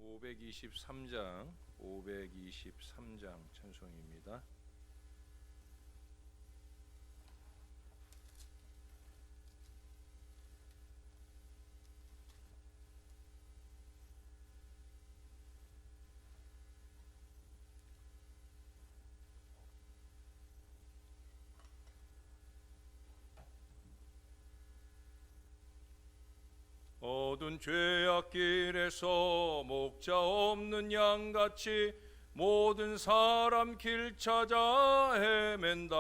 523장 찬송입니다. 어두운 죄악길에서 목자 없는 양같이 모든 사람 길 찾아 헤맨다.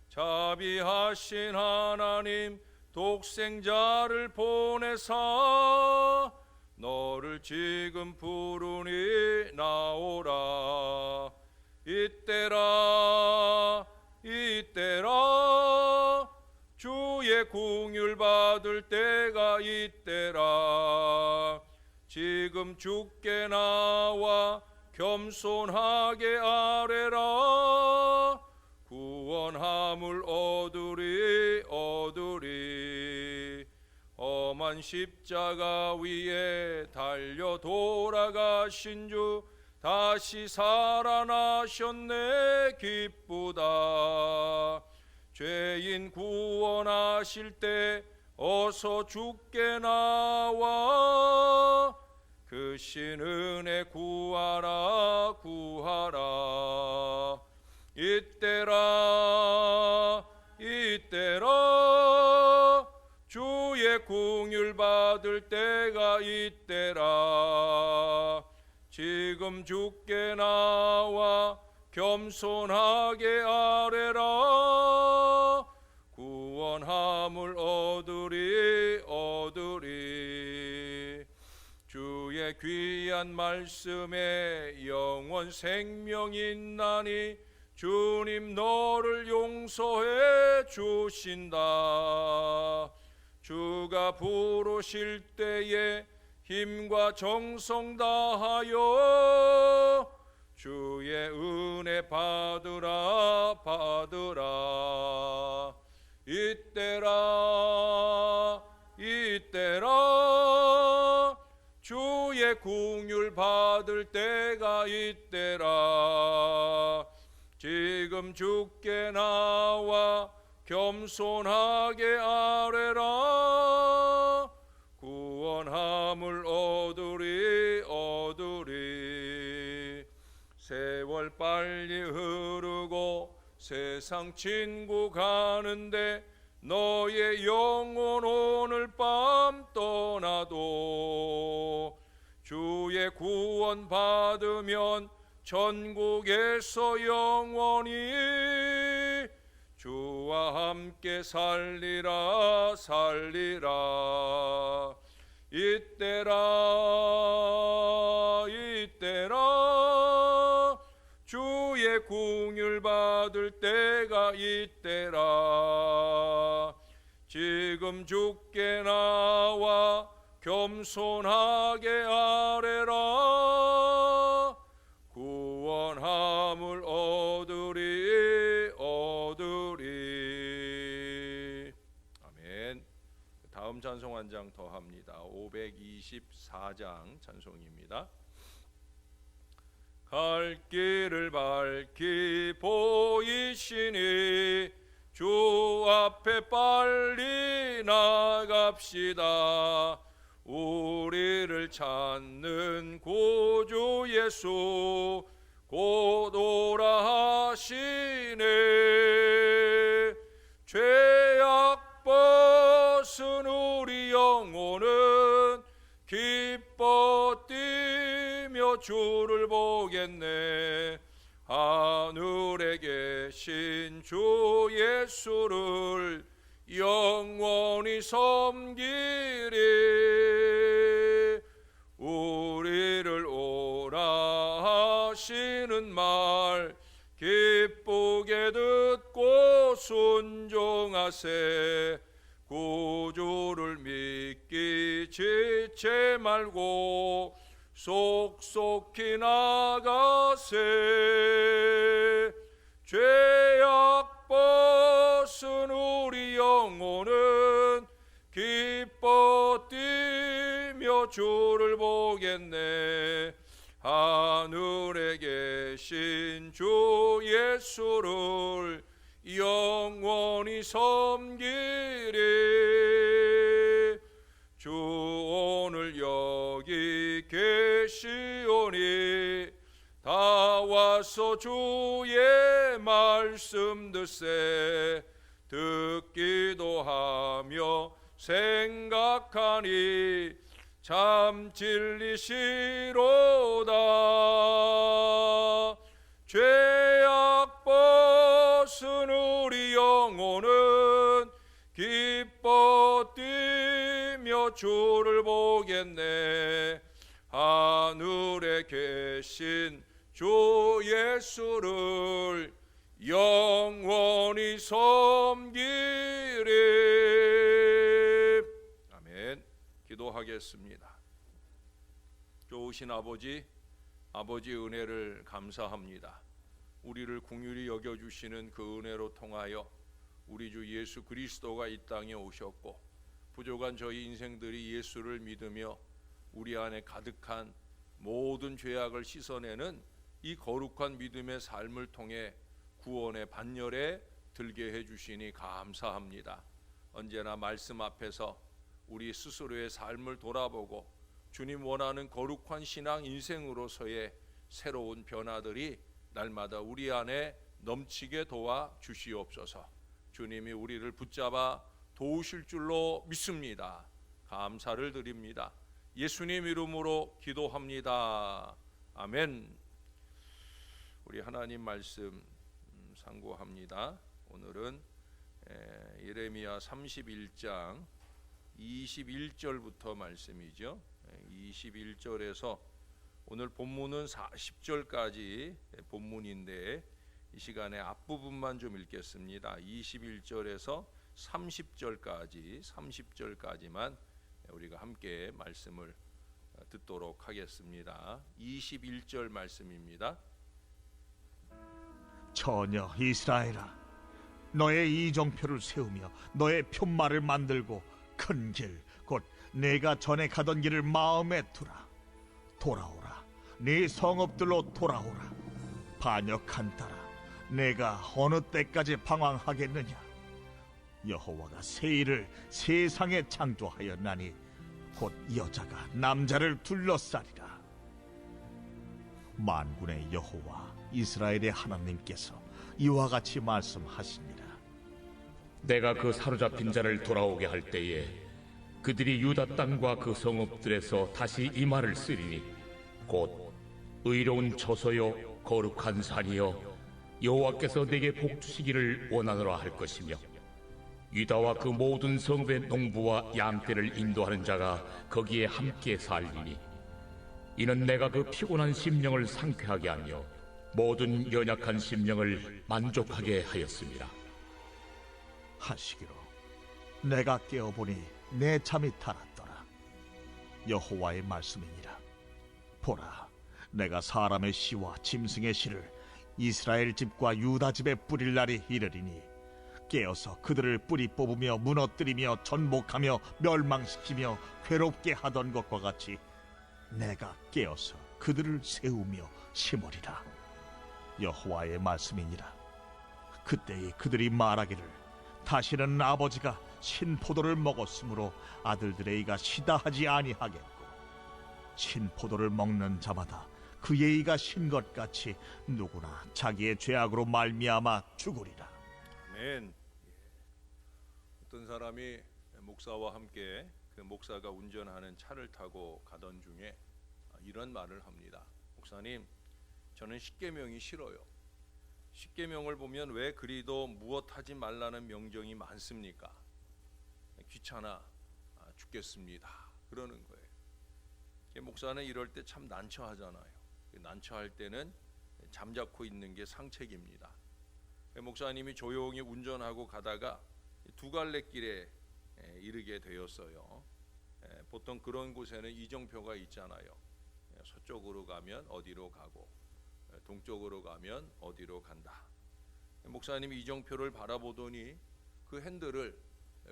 자비하신 하나님 독생자를 보내사 너를 지금 부르니 나오라. 이때라 이때라 주의 긍휼 받을 때가 이때라. 지금 주께 나와 겸손하게 아뢰라. 구원함을 얻으리. 험한 십자가 위에 달려 돌아가신 주 다시 살아나셨네. 기쁘다. 죄인 구원하실 때 어서 주께 나와 그 신 은혜 구하라. 이때라 주의 긍휼 받을 때가 이때라. 지금 주께 나와 겸손하게 아뢰라. 구원함을 얻으리. 주의 귀한 말씀에 영원 생명 있나니 주님 너를 용서해 주신다. 주가 부르실 때에 힘과 정성 다하여 주의 은혜 받으라. 이때라 주의 긍휼 받을 때가 이때라. 지금 주께 나와 겸손하게 아뢰라. 구원함을 얻으리. 세월 빨리 흐르고 세상 친구 가는데 너의 영혼 오늘 밤 떠나도 주의 구원 받으면 천국에서 영원히 주와 함께 살리라. 이때라 주의 긍휼 받을 때가 이때라. 지금 주께 나와 겸손하게 아뢰라. 구원함을 얻으리. 아멘. 다음 찬송 한 장 더 합니다. 524장 찬송입니다. 갈 길을 밝히 보이시니 주 앞에 빨리 나갑시다. 우리를 찾는 구주 예수 곧 오라 하시네. 죄악 벗은 우리 영혼은 기뻐 뛰며 주를 보겠네. 하늘에 계신 주 예수를 영원히 섬기리. 우리를 오라 하시는 말 기쁘게 듣고 순종하세. 구주를 믿기 지체 말고 속속히 나가세. 죄악 벗은 우리 영혼은 기뻐 뛰며 주를 보고 보겠네. 하늘에 계신 주 예수를 영원히 섬기리. 주 오늘 여기 계시오니 다 와서 주의 말씀 듣세. 듣기도 하며 생각하니 참 진리시로다. 죄악 벗은 우리 영혼은 기뻐 뛰며 주를 보겠네. 하늘에 계신 주 예수를 영원히 섬기리. 아멘. 기도하겠습니다. 좋으신 아버지 은혜를 감사합니다. 우리를 긍휼히 여겨주시는 그 은혜로 통하여 우리 주 예수 그리스도가 이 땅에 오셨고, 부족한 저희 인생들이 예수를 믿으며 우리 안에 가득한 모든 죄악을 씻어내는 이 거룩한 믿음의 삶을 통해 구원의 반열에 들게 해주시니 감사합니다. 언제나 말씀 앞에서 우리 스스로의 삶을 돌아보고 주님 원하는 거룩한 신앙 인생으로서의 새로운 변화들이 날마다 우리 안에 넘치게 도와 주시옵소서. 주님이 우리를 붙잡아 도우실 줄로 믿습니다. 감사를 드립니다. 예수님 이름으로 기도합니다. 아멘. 우리 하나님 말씀 상고합니다. 오늘은 예레미야 31장 21절부터 말씀이죠. 21절에서 오늘 본문은 40절까지 본문인데 이 시간에 앞부분만 좀 읽겠습니다. 21절에서 30절까지만 우리가 함께 말씀을 듣도록 하겠습니다. 21절 말씀입니다. 처녀 이스라엘아, 너의 이정표를 세우며 너의 편말을 만들고 큰 길, 곧 내가 전에 가던 길을 마음에 두라. 돌아오라, 네 성읍들로 돌아오라. 반역한따라 내가 어느 때까지 방황하겠느냐. 여호와가 새 일을 세상에 창조하였나니 곧 여자가 남자를 둘러싸리라. 만군의 여호와 이스라엘의 하나님께서 이와 같이 말씀하십니다. 내가 그 사로잡힌 자를 돌아오게 할 때에 그들이 유다 땅과 그 성읍들에서 다시 이 말을 쓰리니 곧 의로운 처소요 거룩한 산이요 여호와께서 내게 복 주시기를 원하노라 할 것이며, 유다와 그 모든 성읍의 농부와 양떼를 인도하는 자가 거기에 함께 살리니 이는 내가 그 피곤한 심령을 상쾌하게 하며 모든 연약한 심령을 만족하게 하였습니다. 하시기로 내가 깨어보니 내 잠이 달았더라. 여호와의 말씀이니라. 보라, 내가 사람의 시와 짐승의 시를 이스라엘 집과 유다 집에 뿌릴 날이 이르리니 깨어서 그들을 뿌리 뽑으며 무너뜨리며 전복하며 멸망시키며 괴롭게 하던 것과 같이 내가 깨어서 그들을 세우며 심으리라. 여호와의 말씀이니라. 그때에 그들이 말하기를 다시는 아버지가 신포도를 먹었으므로 아들들의 이가 시다 하지 아니하겠고, 신포도를 먹는 자마다 그의 이가 신 것 같이 누구나 자기의 죄악으로 말미암아 죽으리라. 아멘. 어떤 사람이 목사와 함께 그 목사가 운전하는 차를 타고 가던 중에 이런 말을 합니다. 목사님, 저는 십계명이 싫어요. 십계명을 보면 왜 그리도 무엇하지 말라는 명령이 많습니까? 귀찮아 죽겠습니다. 그러는 거예요. 목사는 이럴 때 참 난처하잖아요. 난처할 때는 잠자코 있는 게 상책입니다. 목사님이 조용히 운전하고 가다가 두 갈래 길에 이르게 되었어요. 보통 그런 곳에는 이정표가 있잖아요. 서쪽으로 가면 어디로 가고 동쪽으로 가면 어디로 간다. 목사님이 이정표를 바라보더니 그 핸들을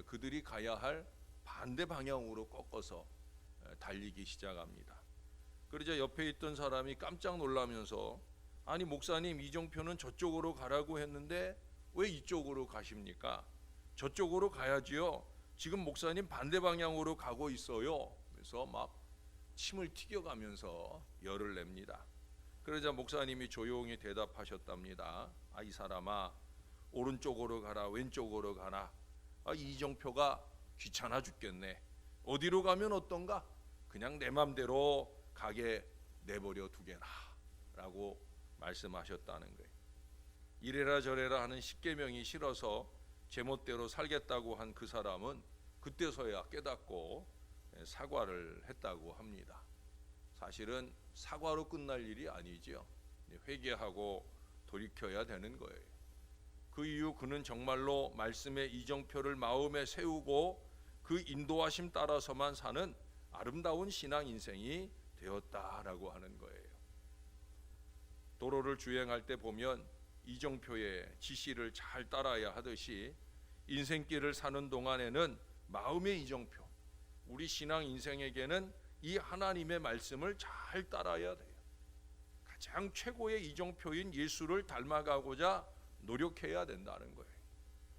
그들이 가야 할 반대 방향으로 꺾어서 달리기 시작합니다. 그러자 옆에 있던 사람이 깜짝 놀라면서 아니 목사님 이정표는 저쪽으로 가라고 했는데 왜 이쪽으로 가십니까? 저쪽으로 가야지요. 지금 목사님 반대 방향으로 가고 있어요. 그래서 막 침을 튀겨가면서 열을 냅니다. 그러자 목사님이 조용히 대답하셨답니다. 아, 이 사람아, 오른쪽으로 가라 왼쪽으로 가라. 아, 이정표가 귀찮아 죽겠네. 어디로 가면 어떤가? 그냥 내 맘대로 가게 내버려 두게라 라고 말씀하셨다는 거예요. 이래라 저래라 하는 십계명이 싫어서 제멋대로 살겠다고 한 그 사람은 그때서야 깨닫고 사과를 했다고 합니다. 사실은 사과로 끝날 일이 아니지요. 회개하고 돌이켜야 되는 거예요. 그 이후 그는 정말로 말씀의 이정표를 마음에 세우고 그 인도하심 따라서만 사는 아름다운 신앙 인생이 되었다라고 하는 거예요. 도로를 주행할 때 보면 이정표의 지시를 잘 따라야 하듯이 인생길을 사는 동안에는 마음의 이정표, 우리 신앙 인생에게는 이 하나님의 말씀을 잘 따라야 돼요. 가장 최고의 이정표인 예수를 닮아가고자 노력해야 된다는 거예요.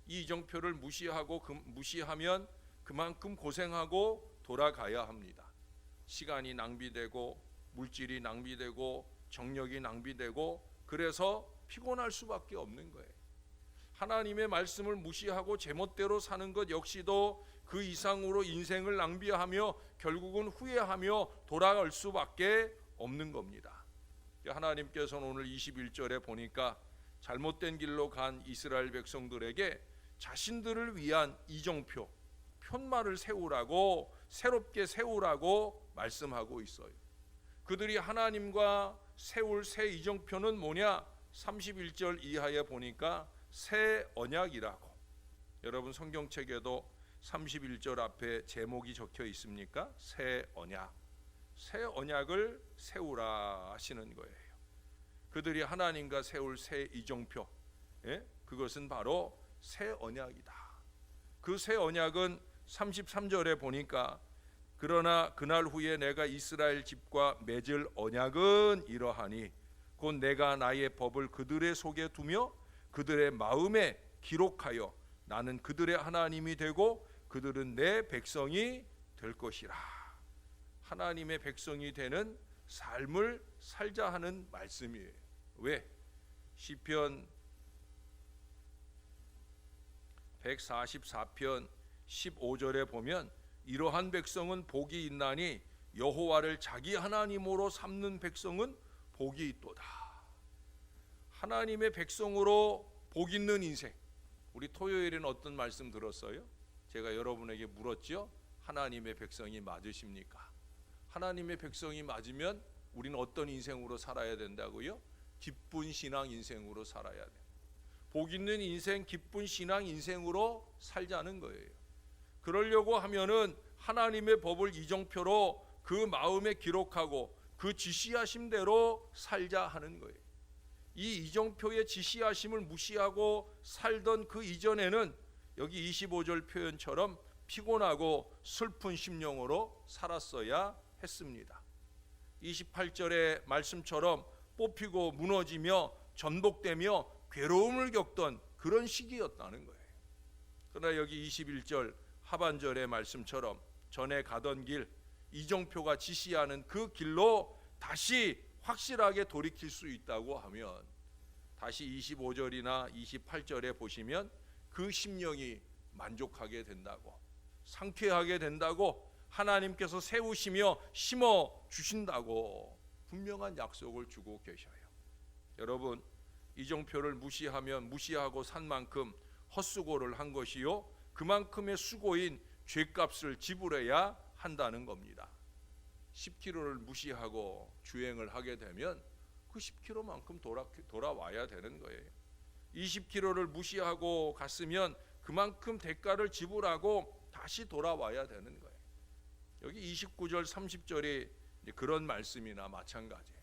이 이정표를 무시하면 그만큼 고생하고 돌아가야 합니다. 시간이 낭비되고 물질이 낭비되고 정력이 낭비되고 그래서 피곤할 수밖에 없는 거예요. 하나님의 말씀을 무시하고 제멋대로 사는 것 역시도 그 이상으로 인생을 낭비하며 결국은 후회하며 돌아갈 수밖에 없는 겁니다. 하나님께서는 오늘 21절에 보니까 잘못된 길로 간 이스라엘 백성들에게 자신들을 위한 이정표, 편말을 세우라고, 새롭게 세우라고 말씀하고 있어요. 그들이 하나님과 세울 새 이정표는 뭐냐? 31절 이하에 보니까 새 언약이라고. 여러분 성경책에도 31절 앞에 제목이 적혀 있습니까? 새 언약. 새 언약을 세우라 하시는 거예요. 그들이 하나님과 세울 새 이정표, 그것은 바로 새 언약이다. 그 새 언약은 33절에 보니까 그러나 그날 후에 내가 이스라엘 집과 맺을 언약은 이러하니 곧 내가 나의 법을 그들의 속에 두며 그들의 마음에 기록하여 나는 그들의 하나님이 되고 그들은 내 백성이 될 것이라. 하나님의 백성이 되는 삶을 살자 하는 말씀이에요. 왜? 시편 144편 15절에 보면 이러한 백성은 복이 있나니 여호와를 자기 하나님으로 삼는 백성은 복이 있도다. 하나님의 백성으로 복 있는 인생. 우리 토요일에는 어떤 말씀 들었어요? 제가 여러분에게 물었죠. 하나님의 백성이 맞으십니까? 하나님의 백성이 맞으면 우리는 어떤 인생으로 살아야 된다고요? 기쁜 신앙 인생으로 살아야 돼. 복 있는 인생, 기쁜 신앙 인생으로 살자는 거예요. 그러려고 하면은 하나님의 법을 이정표로 그 마음에 기록하고 그 지시하신 대로 살자 하는 거예요. 이 이정표의 지시하심을 무시하고 살던 그 이전에는 여기 25절 표현처럼 피곤하고 슬픈 심령으로 살았어야 했습니다. 28절의 말씀처럼 뽑히고 무너지며 전복되며 괴로움을 겪던 그런 시기였다는 거예요. 그러나 여기 21절 하반절의 말씀처럼 전에 가던 길, 이정표가 지시하는 그 길로 다시 확실하게 돌이킬 수 있다고 하면 다시 25절이나 28절에 보시면 그 심령이 만족하게 된다고, 상쾌하게 된다고, 하나님께서 세우시며 심어 주신다고 분명한 약속을 주고 계셔요. 여러분, 이정표를 무시하고 산 만큼 헛수고를 한 것이요, 그만큼의 수고인 죗값을 지불해야 한다는 겁니다. 10km를 무시하고 주행을 하게 되면 그 10km만큼 돌아와야 되는 거예요. 20km를 무시하고 갔으면 그만큼 대가를 지불하고 다시 돌아와야 되는 거예요. 여기 29절 30절이 그런 말씀이나 마찬가지예요.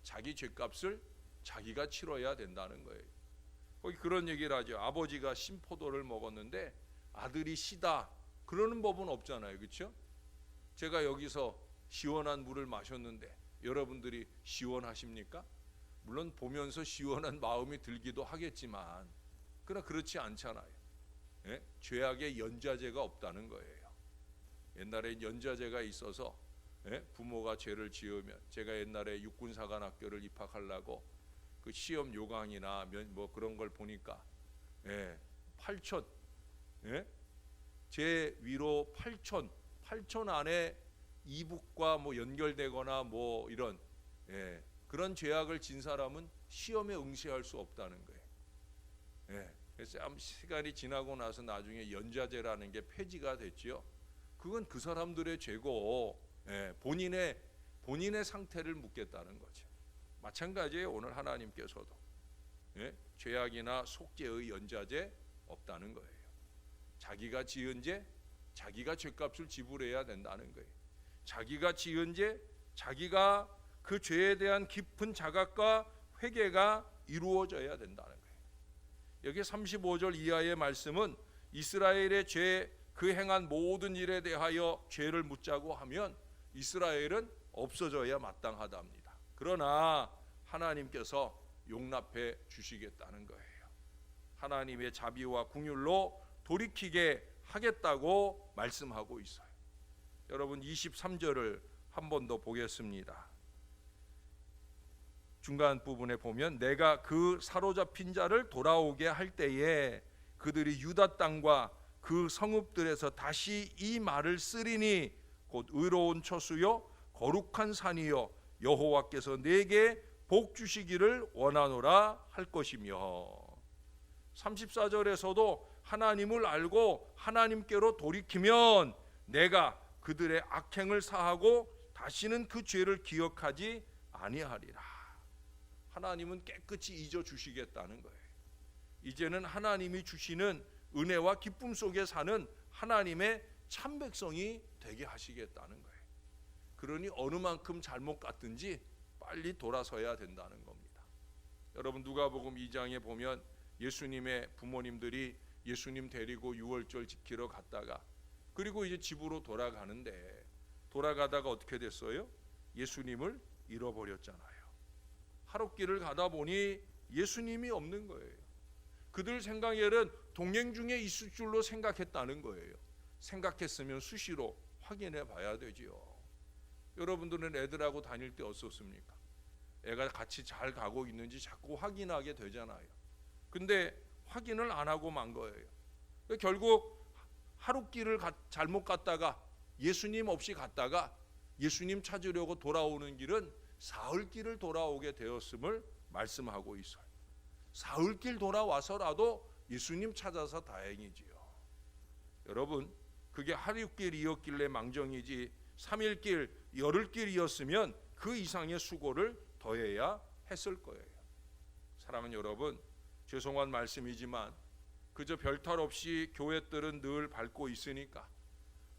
자기 죗값을 자기가 치러야 된다는 거예요. 거기 그런 얘기를 하죠. 아버지가 신포도를 먹었는데 아들이 시다 그러는 법은 없잖아요. 그렇죠? 제가 여기서 시원한 물을 마셨는데 여러분들이 시원하십니까? 물론 보면서 시원한 마음이 들기도 하겠지만 그러나 그렇지 않잖아요. 예? 죄악의 연좌제가 없다는 거예요. 옛날에 연좌제가 있어서 부모가 죄를 지으면, 제가 옛날에 육군사관학교를 입학하려고 그 시험 요강이나 뭐 그런 걸 보니까 8천, 제 위로 8천 안에 이북과 뭐 연결되거나 뭐 이런 그런 죄악을 진 사람은 시험에 응시할 수 없다는 거예요. 그래서 시간이 지나고 나서 나중에 연좌제라는 게 폐지가 됐지요. 그건 그 사람들의 죄고 본인의 상태를 묻겠다는 거죠. 마찬가지예요. 오늘 하나님께서도 죄악이나 속죄의 연좌제 없다는 거예요. 자기가 지은 죄, 자기가 죄값을 지불해야 된다는 거예요. 자기가 지은 죄, 자기가 그 죄에 대한 깊은 자각과 회개가 이루어져야 된다는 거예요. 여기 35절 이하의 말씀은 이스라엘의 죄, 그 행한 모든 일에 대하여 죄를 묻자고 하면 이스라엘은 없어져야 마땅하답니다. 그러나 하나님께서 용납해 주시겠다는 거예요. 하나님의 자비와 긍휼로 돌이키게 하겠다고 말씀하고 있어요. 여러분 23절을 한 번 더 보겠습니다. 중간 부분에 보면 내가 그 사로잡힌 자를 돌아오게 할 때에 그들이 유다 땅과 그 성읍들에서 다시 이 말을 쓰리니 곧 의로운 처수요 거룩한 산이요 여호와께서 내게 복 주시기를 원하노라 할 것이며, 34절에서도 하나님을 알고 하나님께로 돌이키면 내가 그들의 악행을 사하고 다시는 그 죄를 기억하지 아니하리라. 하나님은 깨끗이 잊어 주시겠다는 거예요. 이제는 하나님이 주시는 은혜와 기쁨 속에 사는 하나님의 참 백성이 되게 하시겠다는 거예요. 그러니 어느 만큼 잘못 갔든지 빨리 돌아서야 된다는 겁니다. 여러분 누가복음 2장에 보면 예수님의 부모님들이 예수님 데리고 유월절 지키러 갔다가 그리고 이제 집으로 돌아가는데 돌아가다가 어떻게 됐어요? 예수님을 잃어버렸잖아요. 하룻길을 가다 보니 예수님이 없는 거예요. 그들 생각에는 동행 중에 있을 줄로 생각했다는 거예요. 생각했으면 수시로 확인해 봐야 되지요. 여러분들은 애들하고 다닐 때 어떻습니까? 애가 같이 잘 가고 있는지 자꾸 확인하게 되잖아요. 근데 확인을 안 하고 만 거예요. 결국 하룻길을 잘못 갔다가 예수님 없이 갔다가 예수님 찾으려고 돌아오는 길은 사흘길을 돌아오게 되었음을 말씀하고 있어요. 사흘길 돌아와서라도 예수님 찾아서 다행이지요. 여러분 그게 하룻길이었길래 망정이지 3일길, 열흘길이었으면 그 이상의 수고를 더해야 했을 거예요. 사랑하는 여러분, 죄송한 말씀이지만 그저 별탈 없이 교회들은 늘 밟고 있으니까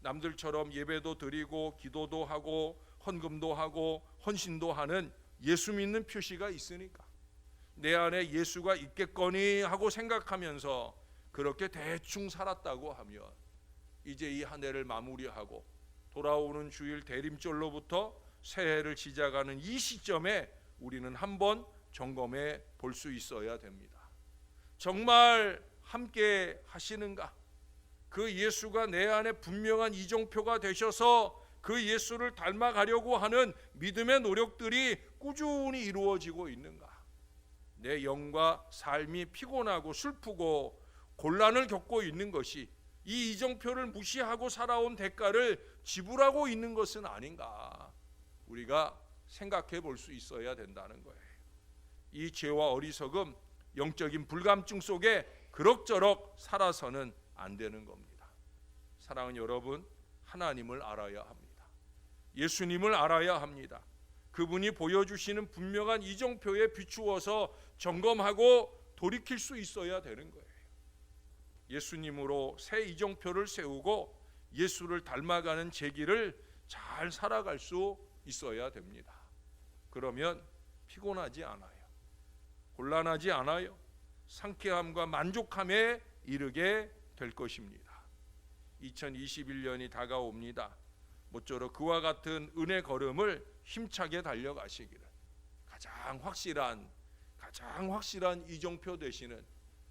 남들처럼 예배도 드리고 기도도 하고 헌금도 하고 헌신도 하는 예수 믿는 표시가 있으니까 내 안에 예수가 있겠거니 하고 생각하면서 그렇게 대충 살았다고 하면 이제 이 한 해를 마무리하고 돌아오는 주일 대림절로부터 새해를 시작하는 이 시점에 우리는 한번 점검해 볼 수 있어야 됩니다. 정말 함께 하시는가? 그 예수가 내 안에 분명한 이정표가 되셔서 그 예수를 닮아가려고 하는 믿음의 노력들이 꾸준히 이루어지고 있는가? 내 영과 삶이 피곤하고 슬프고 곤란을 겪고 있는 것이 이 이정표를 무시하고 살아온 대가를 지불하고 있는 것은 아닌가? 우리가 생각해 볼 수 있어야 된다는 거예요. 이 죄와 어리석음, 영적인 불감증 속에 그럭저럭 살아서는 안 되는 겁니다. 사랑하는 여러분, 하나님을 알아야 합니다. 예수님을 알아야 합니다. 그분이 보여주시는 분명한 이정표에 비추어서 점검하고 돌이킬 수 있어야 되는 거예요. 예수님으로 새 이정표를 세우고 예수를 닮아가는 제 길을 잘 살아갈 수 있어야 됩니다. 그러면 피곤하지 않아요. 곤란하지 않아요. 상쾌함과 만족함에 이르게 될 것입니다. 2021년이 다가옵니다. 모쪼록 그와 같은 은혜 걸음을 힘차게 달려가시기를 가장 확실한 이정표 되시는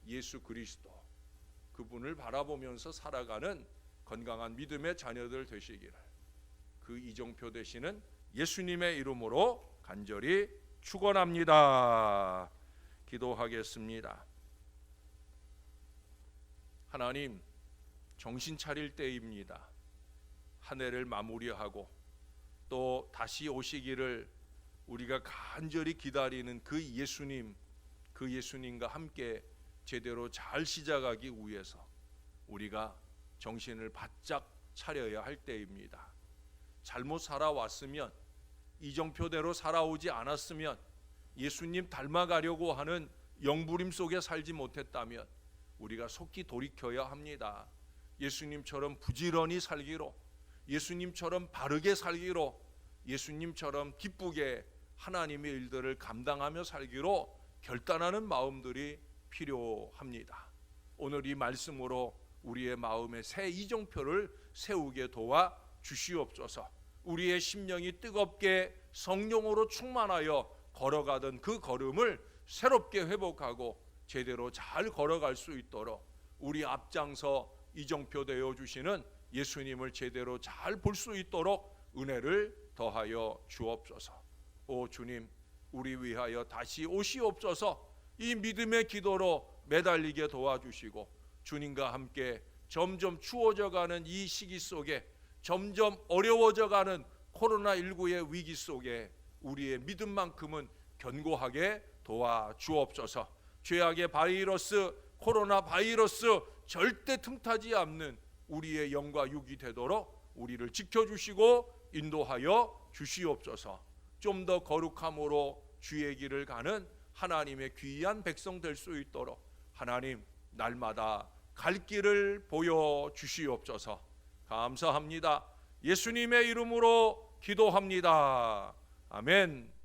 예수 그리스도 그분을 바라보면서 살아가는 건강한 믿음의 자녀들 되시기를 그 이정표 되시는 예수님의 이름으로 간절히 축원합니다. 기도하겠습니다. 하나님, 정신 차릴 때입니다. 한 해를 마무리하고 또 다시 오시기를 우리가 간절히 기다리는 그 예수님과 함께 제대로 잘 시작하기 위해서 우리가 정신을 바짝 차려야 할 때입니다. 잘못 살아왔으면, 이정표대로 살아오지 않았으면, 예수님 닮아가려고 하는 영부림 속에 살지 못했다면 우리가 속히 돌이켜야 합니다. 예수님처럼 부지런히 살기로, 예수님처럼 바르게 살기로, 예수님처럼 기쁘게 하나님의 일들을 감당하며 살기로 결단하는 마음들이 필요합니다. 오늘 이 말씀으로 우리의 마음에 새 이정표를 세우게 도와 주시옵소서. 우리의 심령이 뜨겁게 성령으로 충만하여 걸어가던 그 걸음을 새롭게 회복하고 제대로 잘 걸어갈 수 있도록 우리 앞장서 이정표 되어 주시는 예수님을 제대로 잘 볼 수 있도록 은혜를 더하여 주옵소서. 오 주님, 우리 위하여 다시 오시옵소서. 이 믿음의 기도로 매달리게 도와주시고 주님과 함께 점점 추워져가는 이 시기 속에, 점점 어려워져가는 코로나19의 위기 속에 우리의 믿음만큼은 견고하게 도와주옵소서. 죄악의 바이러스, 코로나 바이러스 절대 틈타지 않는 우리의 영과 육이 되도록 우리를 지켜주시고 인도하여 주시옵소서. 좀 더 거룩함으로 주의 길을 가는 하나님의 귀한 백성 될 수 있도록 하나님 날마다 갈 길을 보여 주시옵소서. 감사합니다. 예수님의 이름으로 기도합니다. 아멘.